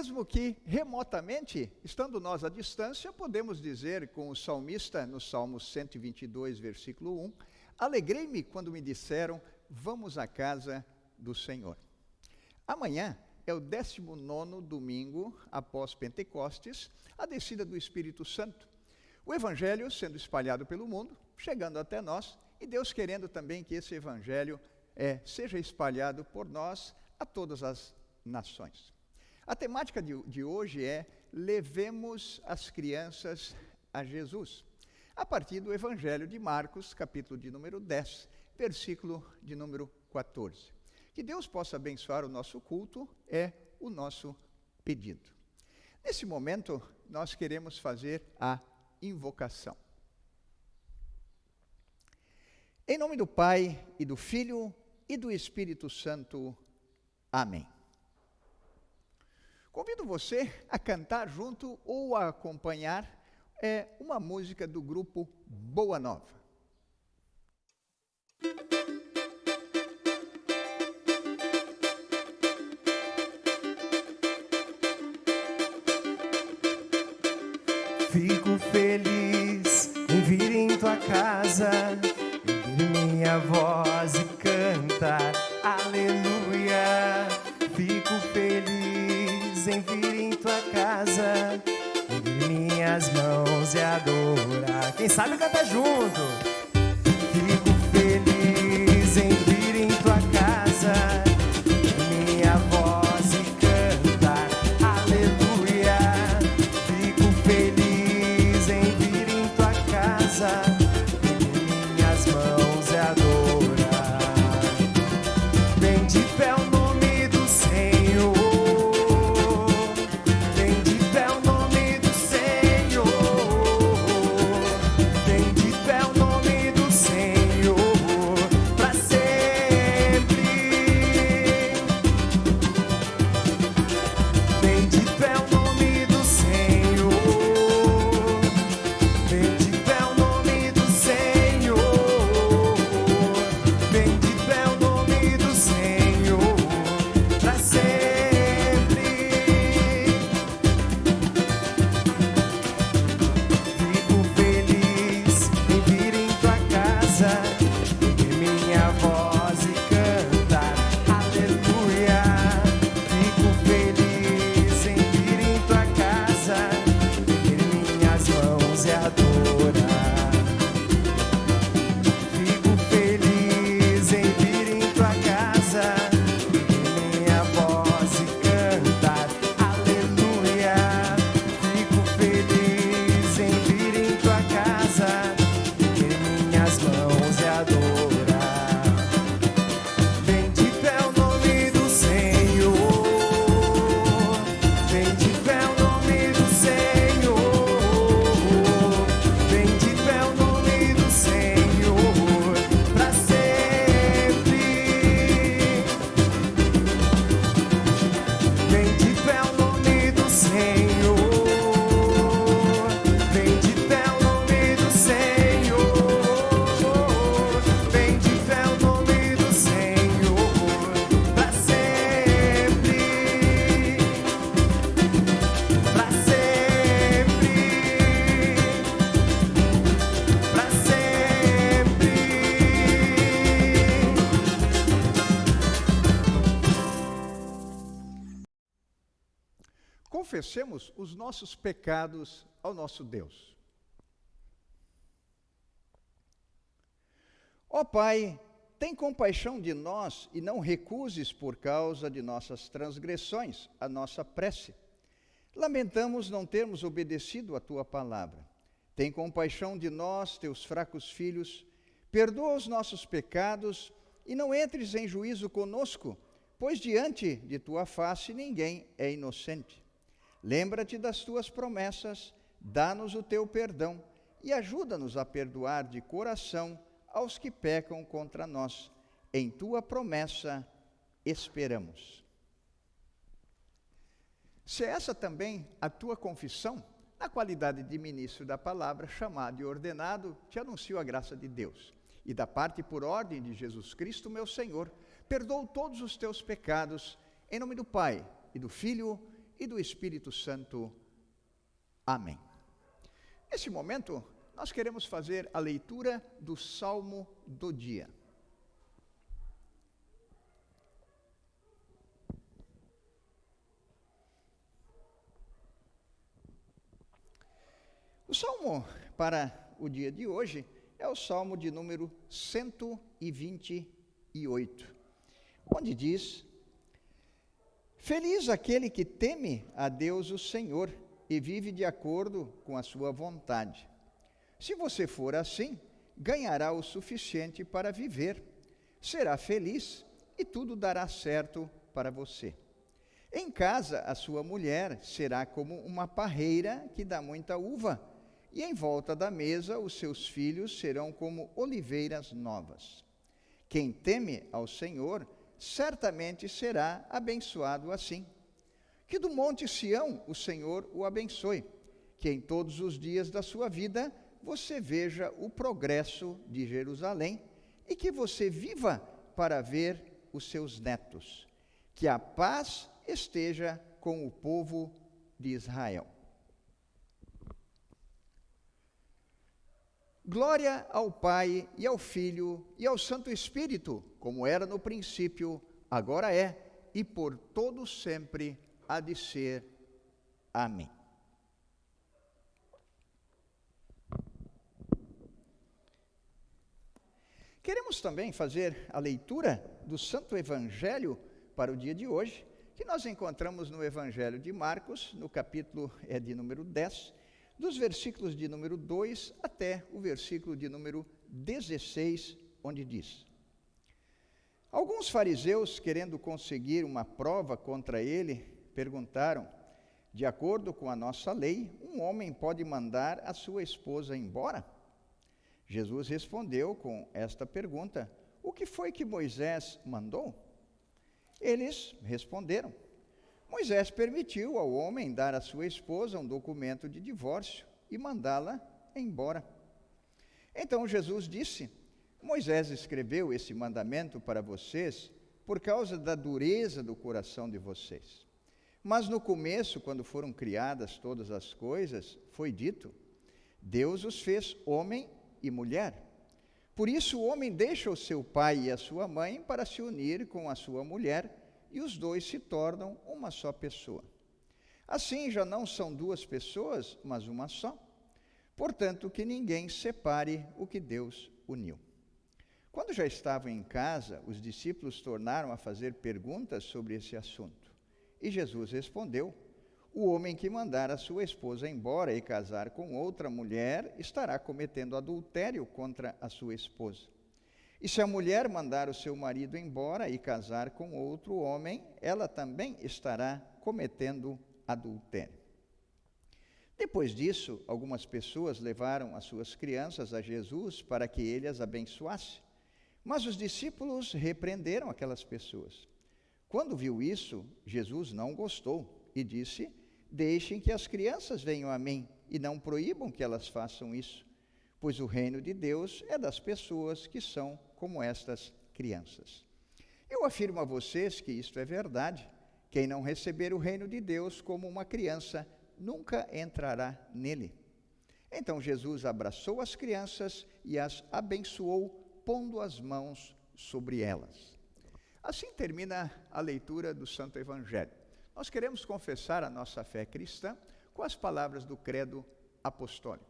mesmo que remotamente, estando nós à distância, podemos dizer com o salmista, no Salmo 122, versículo 1, alegrei-me quando me disseram, vamos à casa do Senhor. Amanhã é o 19º domingo após Pentecostes, a descida do Espírito Santo. O Evangelho sendo espalhado pelo mundo, chegando até nós, e Deus querendo também que esse Evangelho seja espalhado por nós a todas as nações. A temática de hoje é levemos as crianças a Jesus, a partir do Evangelho de Marcos, capítulo de número 10, versículo de número 14. Que Deus possa abençoar o nosso culto é o nosso pedido. Nesse momento, nós queremos fazer a invocação. Em nome do Pai, e do Filho, e do Espírito Santo. Amém. Convido você a cantar junto ou a acompanhar uma música do grupo Boa Nova. Fico feliz em vir em tua casa, ouvir minha voz e cantar, aleluia. Fico feliz em vir em tua casa, ouvir minhas mãos e adorar. Quem sabe canta junto. Fico feliz em vir em tua casa, ouvir minha voz e cantar, aleluia. Fico feliz em vir em tua casa, minhas mãos e adorar. Bendito é o nome do Senhor, bendito é o nome do Senhor, bendito é o nome do Senhor, pra sempre. Bendito é o nome do Senhor, bendito é o nome do Senhor, bendito é o nome do Senhor, pra sempre. Fico feliz em vir em tua casa, ouvir minha voz e cantar, aleluia. Fico feliz em vir em tua casa, ouvir minhas mãos e adorar. Fico feliz em vir em tua casa, ouvir minha voz e cantar, aleluia. Fico feliz em vir em tua casa, ouvir minhas mãos e adorar. Bendito é o nome do Senhor, bendito é o nome do Senhor, bendito é o nome do Senhor, pra sempre. Bendito é o nome do Senhor, bendito é o nome do Senhor, bendito é o nome do Senhor, pra sempre, pra sempre, pra sempre. Confessemos os nossos pecados ao nosso Deus. Ó Pai, tem compaixão de nós e não recuses por causa de nossas transgressões a nossa prece. Lamentamos não termos obedecido a tua palavra. Tem compaixão de nós, teus fracos filhos, perdoa os nossos pecados e não entres em juízo conosco, pois diante de tua face ninguém é inocente. Lembra-te das tuas promessas, dá-nos o teu perdão e ajuda-nos a perdoar de coração aos que pecam contra nós. Em tua promessa esperamos. Se essa também a tua confissão, na qualidade de ministro da palavra, chamado e ordenado, te anuncio a graça de Deus. E da parte por ordem de Jesus Cristo, meu Senhor, perdoo todos os teus pecados, em nome do Pai, e do Filho, e do Espírito Santo. Amém. Nesse momento, nós queremos fazer a leitura do Salmo do dia. O salmo para o dia de hoje é o salmo de número 128, onde diz: Feliz aquele que teme a Deus o Senhor e vive de acordo com a sua vontade. Se você for assim, ganhará o suficiente para viver, será feliz e tudo dará certo para você. Em casa, a sua mulher será como uma parreira que dá muita uva, e em volta da mesa os seus filhos serão como oliveiras novas. Quem teme ao Senhor certamente será abençoado assim. Que do monte Sião o Senhor o abençoe, que em todos os dias da sua vida você veja o progresso de Jerusalém e que você viva para ver os seus netos. Que a paz esteja com o povo de Israel. Glória ao Pai, e ao Filho, e ao Santo Espírito, como era no princípio, agora é, e por todo sempre há de ser. Amém. Queremos também fazer a leitura do Santo Evangelho para o dia de hoje, que nós encontramos no Evangelho de Marcos, no capítulo de número 10, dos versículos de número 2 até o versículo de número 16, onde diz: Alguns fariseus, querendo conseguir uma prova contra ele, perguntaram: de acordo com a nossa lei, um homem pode mandar a sua esposa embora? Jesus respondeu com esta pergunta: o que foi que Moisés mandou? Eles responderam: Moisés permitiu ao homem dar à sua esposa um documento de divórcio e mandá-la embora. Então Jesus disse: Moisés escreveu esse mandamento para vocês por causa da dureza do coração de vocês. Mas no começo, quando foram criadas todas as coisas, foi dito: Deus os fez homem e mulher. Por isso o homem deixa o seu pai e a sua mãe para se unir com a sua mulher, e os dois se tornam uma só pessoa. Assim já não são duas pessoas, mas uma só. Portanto, que ninguém separe o que Deus uniu. Quando já estavam em casa, os discípulos tornaram a fazer perguntas sobre esse assunto. E Jesus respondeu: o homem que mandar a sua esposa embora e casar com outra mulher estará cometendo adultério contra a sua esposa. E se a mulher mandar o seu marido embora e casar com outro homem, ela também estará cometendo adultério. Depois disso, algumas pessoas levaram as suas crianças a Jesus para que ele as abençoasse. Mas os discípulos repreenderam aquelas pessoas. Quando viu isso, Jesus não gostou e disse: deixem que as crianças venham a mim e não proíbam que elas façam isso, pois o reino de Deus é das pessoas que são como estas crianças. Eu afirmo a vocês que isto é verdade. Quem não receber o reino de Deus como uma criança, nunca entrará nele. Então Jesus abraçou as crianças e as abençoou, pondo as mãos sobre elas. Assim termina a leitura do Santo Evangelho. Nós queremos confessar a nossa fé cristã com as palavras do credo apostólico.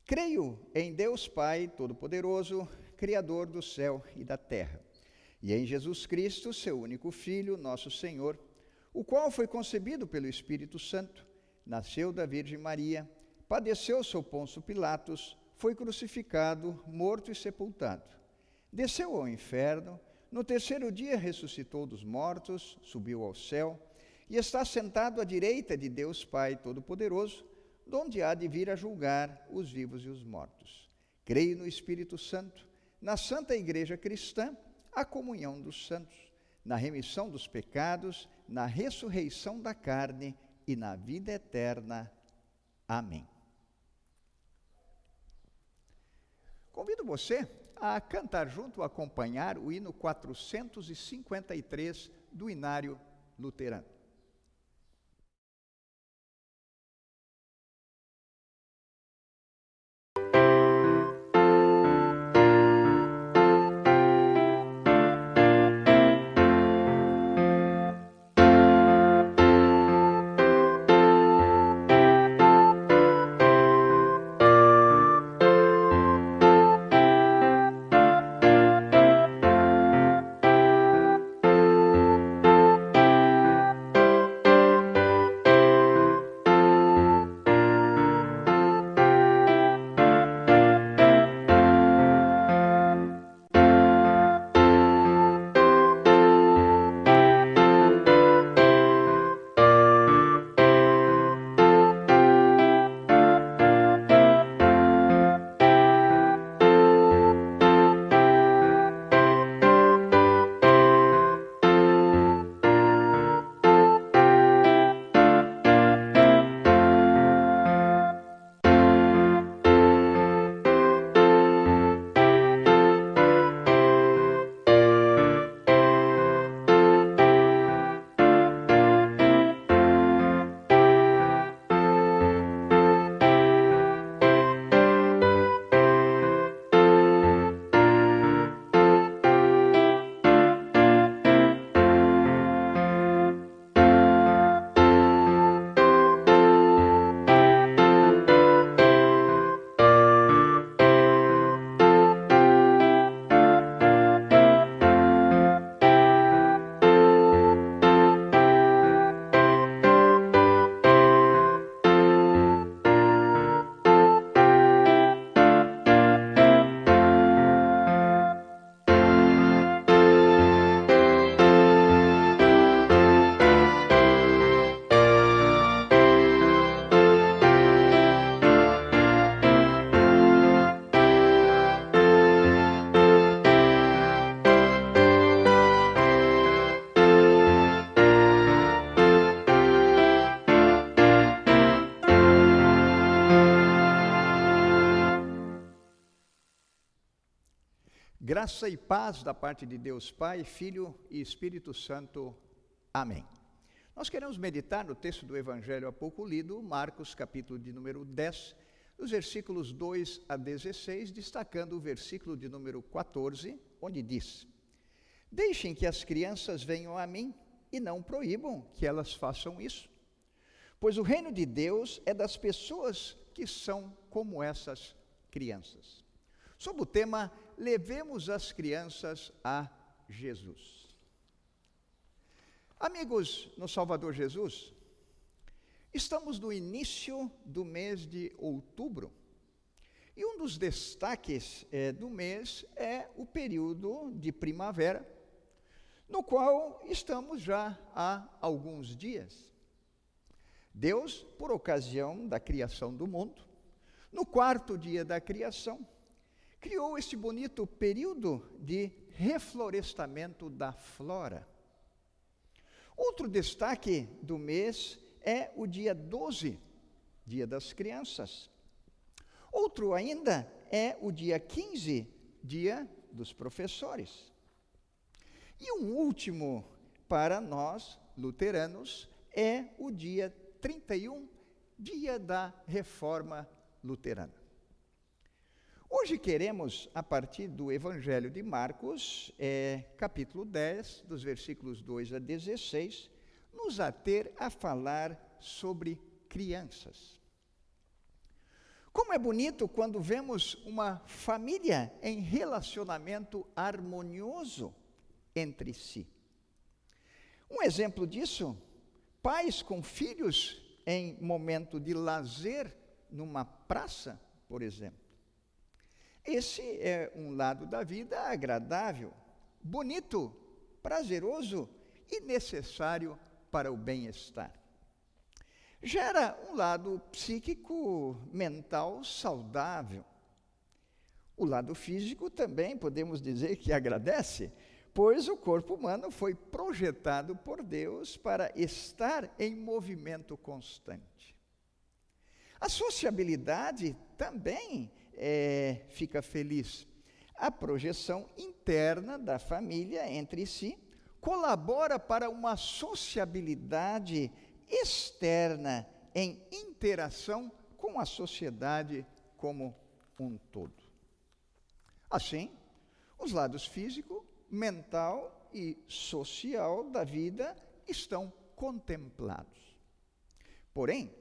Creio em Deus Pai Todo-Poderoso, Criador do céu e da terra, e em Jesus Cristo, seu único Filho, nosso Senhor, o qual foi concebido pelo Espírito Santo, nasceu da Virgem Maria, padeceu sob Pôncio Pilatos, foi crucificado, morto e sepultado. Desceu ao inferno, no terceiro dia ressuscitou dos mortos, subiu ao céu, e está sentado à direita de Deus Pai Todo-Poderoso, donde há de vir a julgar os vivos e os mortos. Creio no Espírito Santo, na Santa Igreja Cristã, a comunhão dos santos, na remissão dos pecados, na ressurreição da carne e na vida eterna. Amém. Convido você a cantar junto, a acompanhar o hino 453 do Inário Luterano. Graça e paz da parte de Deus Pai, Filho e Espírito Santo. Amém. Nós queremos meditar no texto do Evangelho há pouco lido, Marcos, capítulo de número 10, os versículos 2 a 16, destacando o versículo de número 14, onde diz: Deixem que as crianças venham a mim e não proíbam que elas façam isso, pois o reino de Deus é das pessoas que são como essas crianças. Sob o tema, levemos as crianças a Jesus. Amigos no Salvador Jesus, estamos no início do mês de outubro, e um dos destaques do mês é o período de primavera, no qual estamos já há alguns dias. Deus, por ocasião da criação do mundo, no quarto dia da criação, criou este bonito período de reflorestamento da flora. Outro destaque do mês é o dia 12, Dia das Crianças. Outro ainda é o dia 15, Dia dos Professores. E um último, para nós, luteranos, é o dia 31, Dia da Reforma Luterana. Hoje queremos, a partir do Evangelho de Marcos, capítulo 10, dos versículos 2 a 16, nos ater a falar sobre crianças. Como é bonito quando vemos uma família em relacionamento harmonioso entre si. Um exemplo disso, pais com filhos em momento de lazer numa praça, por exemplo. Esse é um lado da vida agradável, bonito, prazeroso e necessário para o bem-estar. Gera um lado psíquico, mental saudável. O lado físico também podemos dizer que agradece, pois o corpo humano foi projetado por Deus para estar em movimento constante. A sociabilidade também fica feliz. A projeção interna da família entre si colabora para uma sociabilidade externa em interação com a sociedade como um todo. Assim, os lados físico, mental e social da vida estão contemplados. Porém,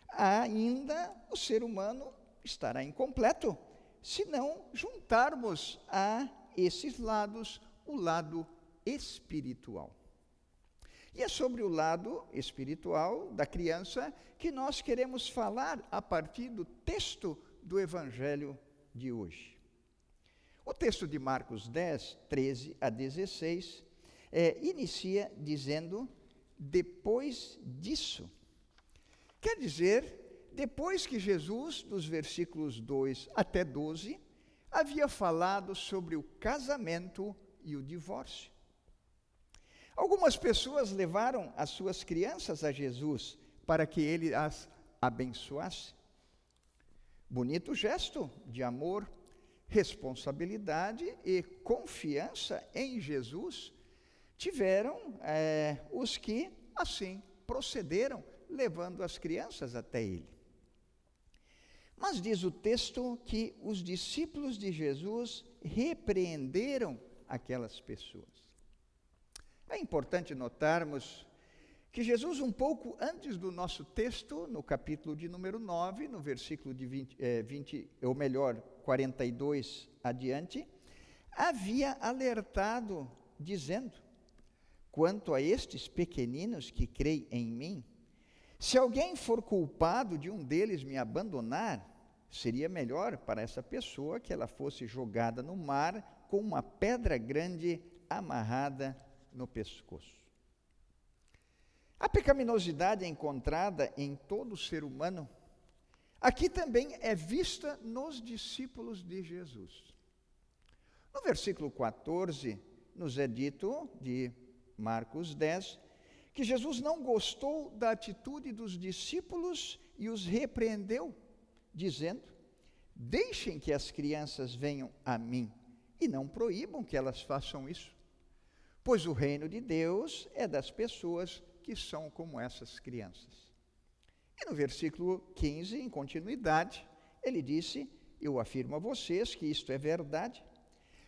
ainda o ser humano estará incompleto se não juntarmos a esses lados o lado espiritual. E é sobre o lado espiritual da criança que nós queremos falar a partir do texto do Evangelho de hoje. O texto de Marcos 10, 13 a 16, inicia dizendo, depois disso. Quer dizer, depois que Jesus, dos versículos 2 até 12, havia falado sobre o casamento e o divórcio. Algumas pessoas levaram as suas crianças a Jesus para que ele as abençoasse. Bonito gesto de amor, responsabilidade e confiança em Jesus tiveram os que assim procederam, levando as crianças até ele. Mas diz o texto que os discípulos de Jesus repreenderam aquelas pessoas. É importante notarmos que Jesus, um pouco antes do nosso texto, no capítulo de número 9, no versículo de 42 adiante, havia alertado, dizendo, quanto a estes pequeninos que creem em mim, se alguém for culpado de um deles me abandonar, seria melhor para essa pessoa que ela fosse jogada no mar com uma pedra grande amarrada no pescoço. A pecaminosidade encontrada em todo ser humano, aqui também é vista nos discípulos de Jesus. No versículo 14, nos é dito, de Marcos 10, que Jesus não gostou da atitude dos discípulos e os repreendeu, dizendo, deixem que as crianças venham a mim e não proíbam que elas façam isso, pois o reino de Deus é das pessoas que são como essas crianças. E no versículo 15, em continuidade, ele disse, eu afirmo a vocês que isto é verdade,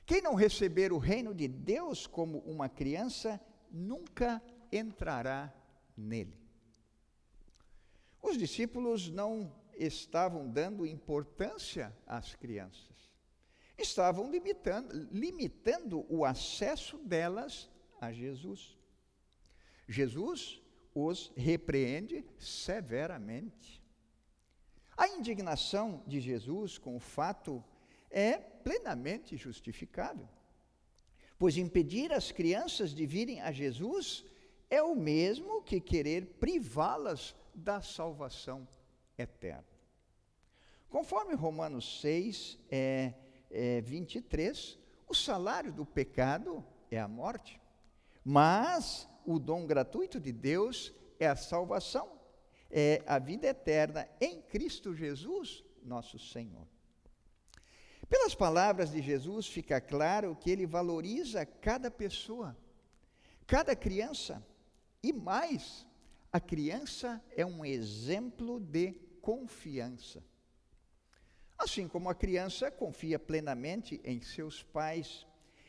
quem não receber o reino de Deus como uma criança, nunca entrará nele. Os discípulos não estavam dando importância às crianças. Estavam limitando o acesso delas a Jesus. Jesus os repreende severamente. A indignação de Jesus com o fato é plenamente justificável, pois impedir as crianças de virem a Jesus é o mesmo que querer privá-las da salvação eterna. Conforme Romanos 6, 23, o salário do pecado é a morte, mas o dom gratuito de Deus é a salvação, é a vida eterna em Cristo Jesus, nosso Senhor. Pelas palavras de Jesus fica claro que ele valoriza cada pessoa, cada criança, e mais, a criança é um exemplo de confiança. Assim como a criança confia plenamente em seus pais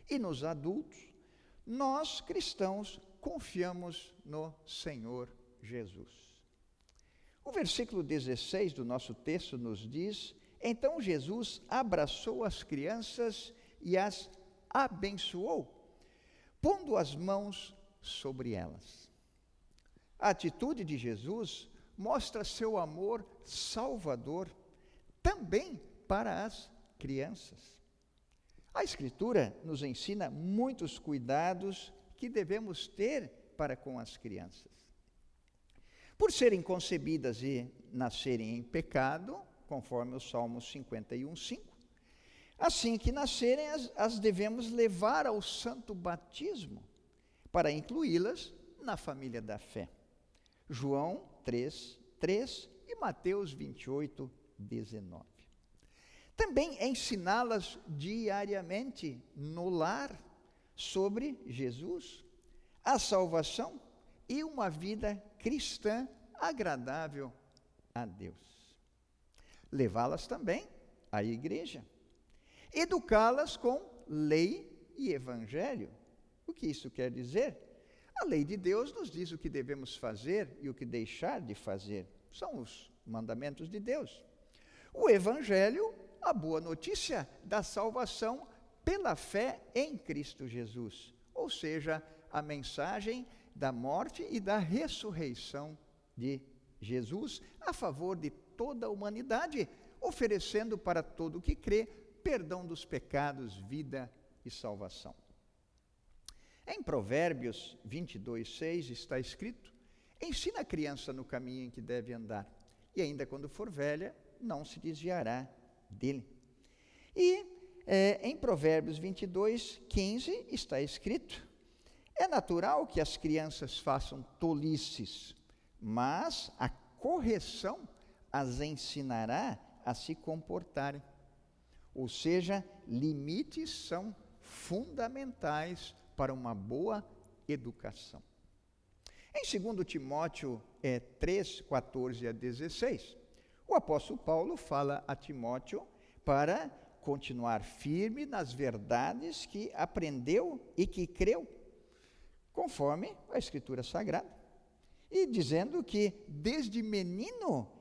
e nos adultos, nós, cristãos, confiamos no Senhor Jesus. O versículo 16 do nosso texto nos diz, então Jesus abraçou as crianças e as abençoou, pondo as mãos sobre elas. A atitude de Jesus mostra seu amor salvador também para as crianças. A Escritura nos ensina muitos cuidados que devemos ter para com as crianças. Por serem concebidas e nascerem em pecado, conforme o Salmo 51:5, assim que nascerem, as devemos levar ao santo batismo, para incluí-las na família da fé. João 3:3 e Mateus 28, 19. Também ensiná-las diariamente no lar sobre Jesus, a salvação e uma vida cristã agradável a Deus. Levá-las também à igreja. Educá-las com lei e evangelho. O que isso quer dizer? A lei de Deus nos diz o que devemos fazer e o que deixar de fazer. São os mandamentos de Deus. O evangelho, a boa notícia da salvação pela fé em Cristo Jesus. Ou seja, a mensagem da morte e da ressurreição de Jesus a favor de toda a humanidade, oferecendo para todo o que crê perdão dos pecados, vida e salvação. Em Provérbios 22, 6 está escrito: ensina a criança no caminho em que deve andar, e ainda quando for velha, não se desviará dele. E em Provérbios 22, 15 está escrito: é natural que as crianças façam tolices, mas a correção as ensinará a se comportarem. Ou seja, limites são fundamentais para uma boa educação. Em 2 Timóteo 3, 14 a 16, o apóstolo Paulo fala a Timóteo para continuar firme nas verdades que aprendeu e que creu, conforme a Escritura Sagrada. E dizendo que desde menino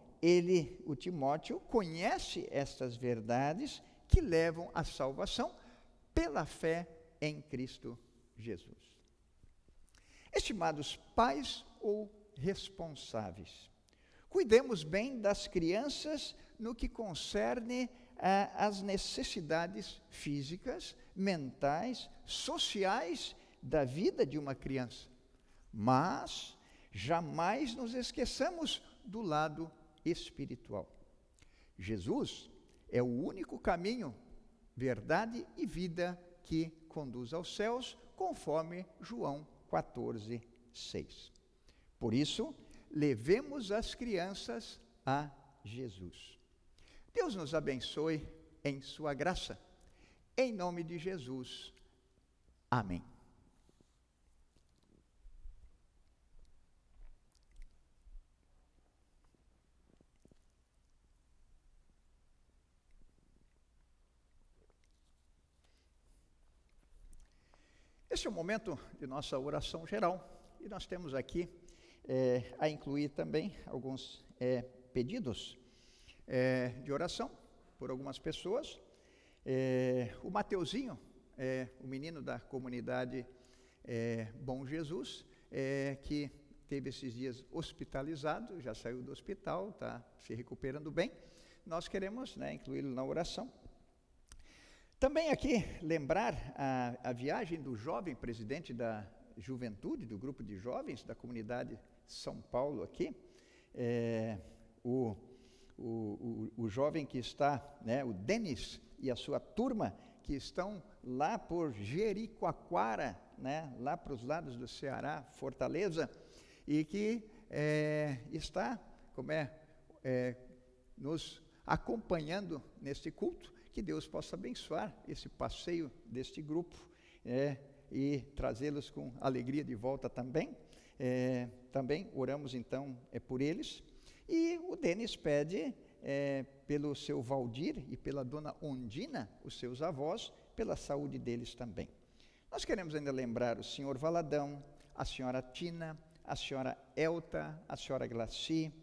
o Timóteo, conhece estas verdades que levam à salvação pela fé em Cristo Jesus. Estimados pais ou responsáveis, cuidemos bem das crianças no que concerne às necessidades físicas, mentais, sociais da vida de uma criança. Mas jamais nos esqueçamos do lado espiritual. Jesus é o único caminho, verdade e vida que conduz aos céus, conforme João 14, 6. Por isso, levemos as crianças a Jesus. Deus nos abençoe em sua graça. Em nome de Jesus. Amém. Esse é o momento de nossa oração geral, e nós temos aqui a incluir também alguns pedidos de oração por algumas pessoas. O Mateuzinho, o menino da comunidade Bom Jesus, que teve esses dias hospitalizado, já saiu do hospital, está se recuperando bem. Nós queremos incluí-lo na oração. Também aqui lembrar a viagem do jovem presidente da juventude, do grupo de jovens da comunidade São Paulo aqui, o jovem que está, o Denis e a sua turma, que estão lá por Jericoacoara, lá para os lados do Ceará, Fortaleza, e que está, nos acompanhando neste culto. Que Deus possa abençoar esse passeio deste grupo e trazê-los com alegria de volta também. Também oramos então por eles. E o Denis pede pelo seu Valdir e pela dona Ondina, os seus avós, pela saúde deles também. Nós queremos ainda lembrar o senhor Valadão, a senhora Tina, a senhora Elta, a senhora Glaci,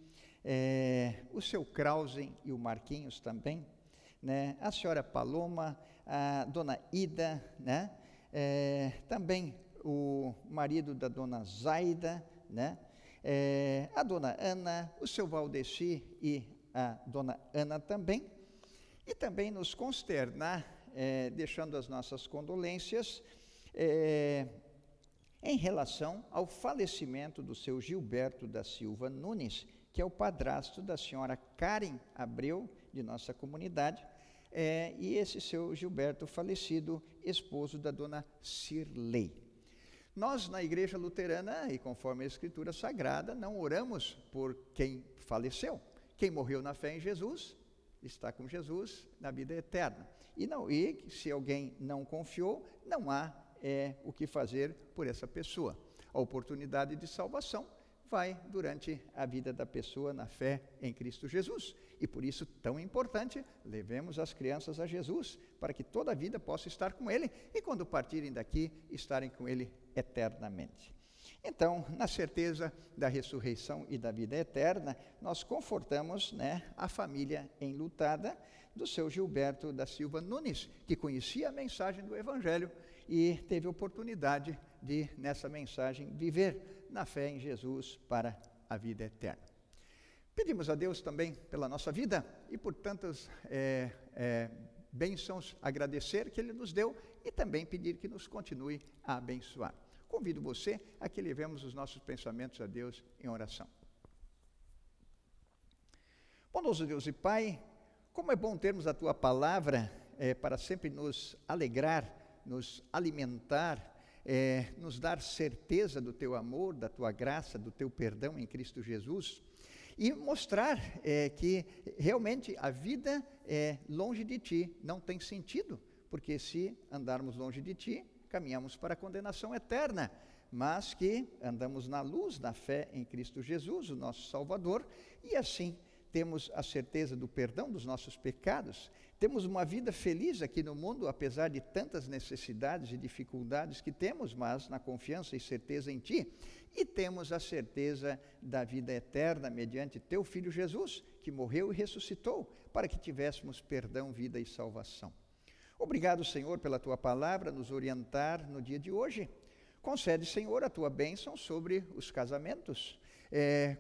o seu Krausen e o Marquinhos também, a senhora Paloma, a dona Ida, também o marido da dona Zaida, a dona Ana, o seu Valdeci e a dona Ana também, e também nos consternar, deixando as nossas condolências, em relação ao falecimento do seu Gilberto da Silva Nunes, que é o padrasto da senhora Karen Abreu, de nossa comunidade, e esse seu Gilberto falecido, esposo da dona Cirlei. Nós, na Igreja Luterana, e conforme a Escritura Sagrada, não oramos por quem faleceu. Quem morreu na fé em Jesus, está com Jesus na vida eterna. E se alguém não confiou, não há o que fazer por essa pessoa. A oportunidade de salvação vai durante a vida da pessoa na fé em Cristo Jesus. E por isso, tão importante, levemos as crianças a Jesus, para que toda a vida possa estar com Ele, e quando partirem daqui, estarem com Ele eternamente. Então, na certeza da ressurreição e da vida eterna, nós confortamos, a família enlutada do seu Gilberto da Silva Nunes, que conhecia a mensagem do Evangelho e teve oportunidade de, nessa mensagem, viver na fé em Jesus para a vida eterna. Pedimos a Deus também pela nossa vida e por tantas bênçãos, agradecer que Ele nos deu e também pedir que nos continue a abençoar. Convido você a que levemos os nossos pensamentos a Deus em oração. Bondoso Deus e Pai, como é bom termos a Tua palavra para sempre nos alegrar, nos alimentar, nos dar certeza do Teu amor, da Tua graça, do Teu perdão em Cristo Jesus, e mostrar que realmente a vida longe de Ti não tem sentido, porque se andarmos longe de Ti, caminhamos para a condenação eterna, mas que andamos na luz da fé em Cristo Jesus, o nosso Salvador, e assim temos a certeza do perdão dos nossos pecados, temos uma vida feliz aqui no mundo, apesar de tantas necessidades e dificuldades que temos, mas na confiança e certeza em Ti, e temos a certeza da vida eterna mediante Teu Filho Jesus, que morreu e ressuscitou, para que tivéssemos perdão, vida e salvação. Obrigado, Senhor, pela Tua palavra, nos orientar no dia de hoje. Concede, Senhor, a Tua bênção sobre os casamentos.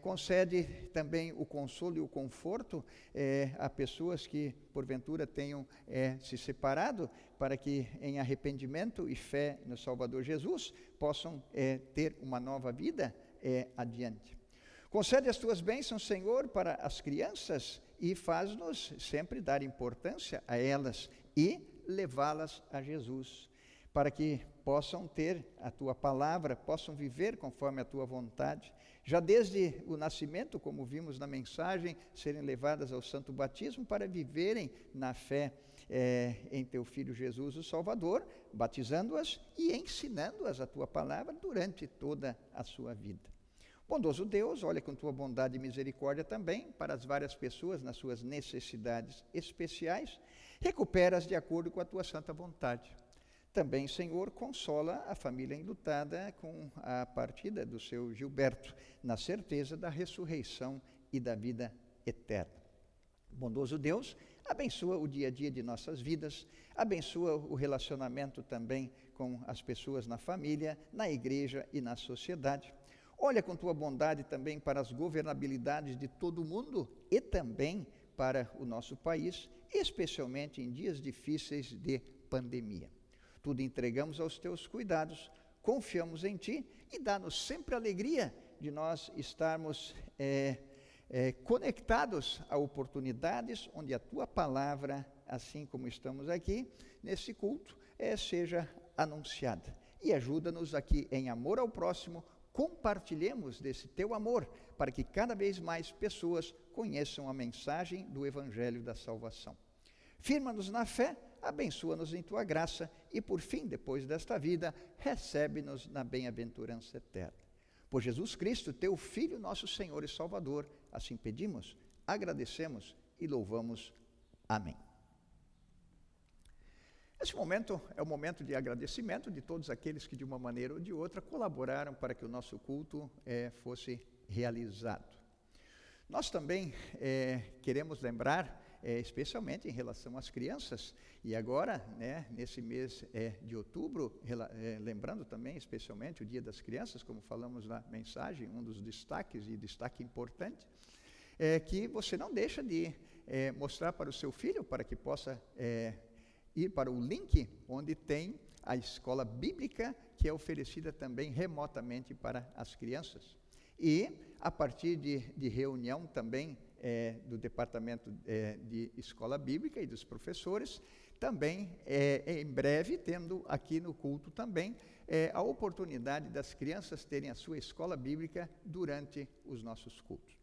Concede também o consolo e o conforto a pessoas que, porventura, tenham se separado, para que, em arrependimento e fé no Salvador Jesus, possam ter uma nova vida adiante. Concede as Tuas bênçãos, Senhor, para as crianças e faz-nos sempre dar importância a elas e levá-las a Jesus, para que possam ter a Tua palavra, possam viver conforme a Tua vontade, já desde o nascimento, como vimos na mensagem, serem levadas ao santo batismo para viverem na fé em Teu Filho Jesus, o Salvador, batizando-as e ensinando-as a Tua palavra durante toda a sua vida. Bondoso Deus, olha com Tua bondade e misericórdia também para as várias pessoas nas suas necessidades especiais, recupera-as de acordo com a Tua santa vontade. Também, Senhor, consola a família enlutada com a partida do seu Gilberto, na certeza da ressurreição e da vida eterna. Bondoso Deus, abençoa o dia a dia de nossas vidas, abençoa o relacionamento também com as pessoas na família, na igreja e na sociedade. Olha com Tua bondade também para as governabilidades de todo o mundo e também para o nosso país, especialmente em dias difíceis de pandemia. Tudo entregamos aos Teus cuidados, confiamos em Ti e dá-nos sempre alegria de nós estarmos conectados a oportunidades onde a Tua palavra, assim como estamos aqui, nesse culto, seja anunciada. E ajuda-nos aqui em amor ao próximo, compartilhemos desse Teu amor, para que cada vez mais pessoas conheçam a mensagem do Evangelho da salvação. Firma-nos na fé, abençoa-nos em Tua graça e, por fim, depois desta vida, recebe-nos na bem-aventurança eterna. Por Jesus Cristo, Teu Filho, nosso Senhor e Salvador, assim pedimos, agradecemos e louvamos. Amém. Esse momento é o momento de agradecimento de todos aqueles que, de uma maneira ou de outra, colaboraram para que o nosso culto fosse realizado. Nós também queremos lembrar, especialmente em relação às crianças, e agora, nesse mês de outubro, lembrando também especialmente o Dia das Crianças, como falamos na mensagem, um dos destaques, e destaque importante, que você não deixa de mostrar para o seu filho, para que possa ir para o link onde tem a escola bíblica, que é oferecida também remotamente para as crianças. E, a partir de reunião também do Departamento de Escola Bíblica e dos professores, também, em breve, tendo aqui no culto também, a oportunidade das crianças terem a sua escola bíblica durante os nossos cultos.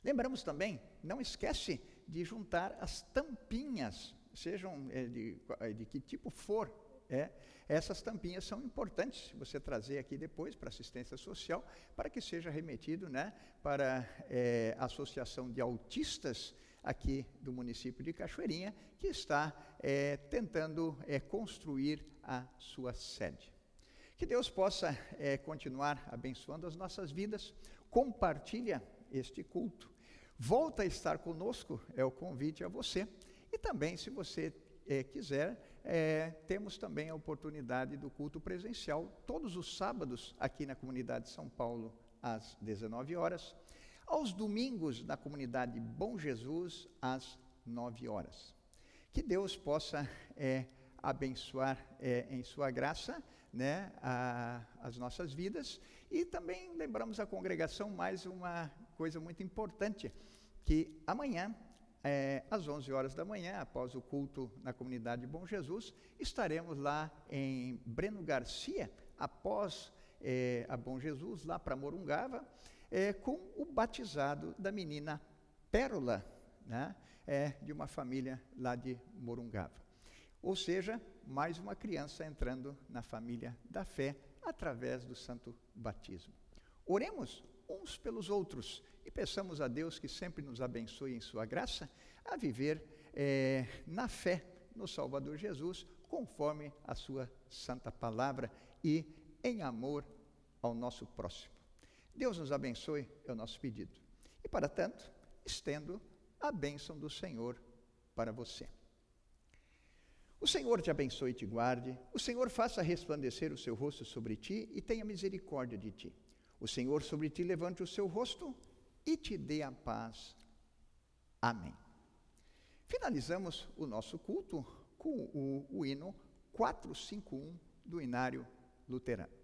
Lembramos também, não esquece de juntar as tampinhas, sejam de que tipo for. Essas tampinhas são importantes você trazer aqui depois para assistência social, para que seja remetido, né, para a Associação de Autistas aqui do município de Cachoeirinha, que está tentando construir a sua sede. Que Deus possa continuar abençoando as nossas vidas. Compartilha este culto. Volta a estar conosco, é o convite a você. E também, se você quiser, temos também a oportunidade do culto presencial, todos os sábados, aqui na comunidade de São Paulo, às 19 horas. Aos domingos, na comunidade Bom Jesus, às 9 horas. Que Deus possa abençoar em sua graça, né, as nossas vidas. E também lembramos a congregação mais uma coisa muito importante, que amanhã, às 11 horas da manhã, após o culto na comunidade Bom Jesus, estaremos lá em Breno Garcia, após a Bom Jesus, lá para Morungava, com o batizado da menina Pérola, né, de uma família lá de Morungava. Ou seja, mais uma criança entrando na família da fé através do santo batismo. Oremos uns pelos outros e peçamos a Deus que sempre nos abençoe em sua graça a viver na fé no Salvador Jesus, conforme a sua santa palavra e em amor ao nosso próximo. Deus nos abençoe, é o nosso pedido. E para tanto, estendo a bênção do Senhor para você. O Senhor te abençoe e te guarde, o Senhor faça resplandecer o seu rosto sobre ti e tenha misericórdia de ti. O Senhor sobre ti levante o seu rosto e te dê a paz. Amém. Finalizamos o nosso culto com o hino 451 do Inário Luterano.